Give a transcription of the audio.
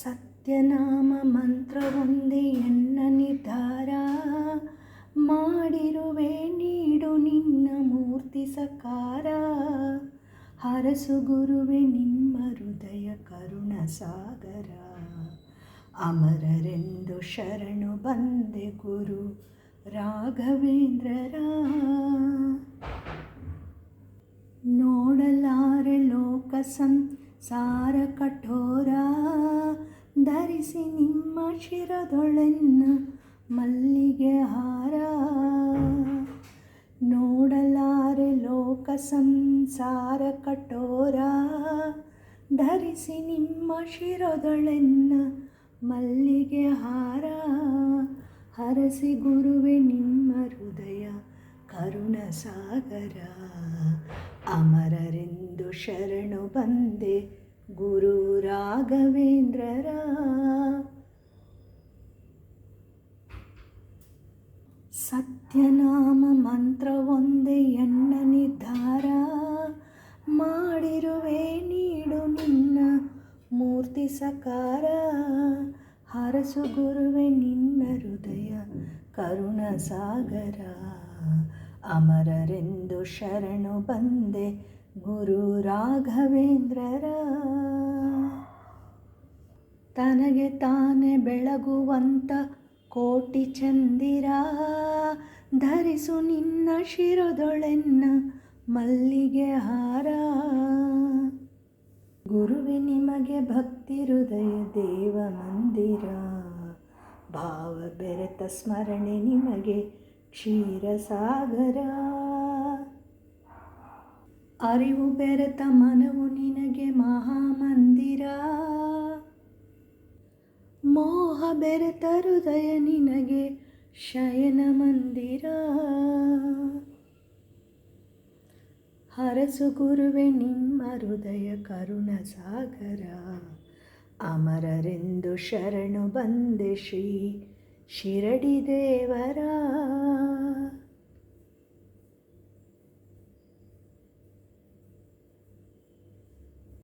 ಸತ್ಯನಾಮ ಮಂತ್ರವೊಂದೇ ಎನ್ನ ನಿರ್ಧಾರ, ಮಾಡಿರುವೆ ನೀಡು ನಿನ್ನ ಮೂರ್ತಿ ಸಕಾರ. ಹರಸು ಗುರುವೆ ನಿಮ್ಮ ಹೃದಯ ಕರುಣ ಸಾಗರ, ಅಮರರೆಂದು ಶರಣು ಬಂದೆ ಗುರು ರಾಘವೇಂದ್ರರ. ನೋಡಲಾರೆ ಲೋಕ ಸಂಸಾರ ಕಠೋರ, ಧರಿಸಿ ನಿಮ್ಮ ಶಿರದೊಳೆನ್ನ ಮಲ್ಲಿಗೆ ಹಾರ. ನೋಡಲಾರೆ ಲೋಕ ಸಂಸಾರ ಕಠೋರ, ಧರಿಸಿ ನಿಮ್ಮ ಶಿರದೊಳೆನ್ನ ಮಲ್ಲಿಗೆ ಹಾರ. ಹರಸಿ ಗುರುವೆ ನಿಮ್ಮ ಹೃದಯ ಕರುಣ ಸಾಗರ, ಅಮರರೆಂದು ಶರಣು ಬಂದೆ ಗುರು ರಾಘವೇಂದ್ರರ. ಸತ್ಯನಾಮ ಮಂತ್ರವೊಂದೇ ಎನ್ನ ನಿರ್ಧಾರ, ಮಾಡಿರುವೆ ನೀಡು ನಿನ್ನ ಮೂರ್ತಿ ಸಕಾರ. ಹರಸು ಗುರುವೆ ನಿನ್ನ ಹೃದಯ ಕರುಣ ಸಾಗರ, ಅಮರರೆಂದು ಶರಣು ಬಂದೆ ಗುರು ರಾಘವೇಂದ್ರರ. ತನಗೆ ತಾನೇ ಬೆಳಗುವಂತ ಕೋಟಿ ಚಂದಿರ, ಧರಿಸು ನಿನ್ನ ಶಿರದೊಳೆನ್ನ ಮಲ್ಲಿಗೆ ಹಾರ. ಗುರುವೆ ನಿಮಗೆ ಭಕ್ತಿ ಹೃದಯ ದೇವ ಮಂದಿರ, ಭಾವ ಬೆರೆತ ಸ್ಮರಣೆ ನಿಮಗೆ ಕ್ಷೀರ ಸಾಗರ. ಅರಿವು ಬೆರೆತ ಮನವು ನಿನಗೆ ಮಹಾಮಂದಿರ, ಮೋಹ ಬೆರೆತ ಹೃದಯ ನಿನಗೆ ಶಯನ ಮಂದಿರ. ಹರಸು ಗುರುವೆ ನಿಮ್ಮ ಹೃದಯ ಕರುಣ ಸಾಗರ, ಅಮರರೆಂದು ಶರಣು ಬಂದೆ ಶ್ರೀ ಶಿರಡಿ ದೇವರ.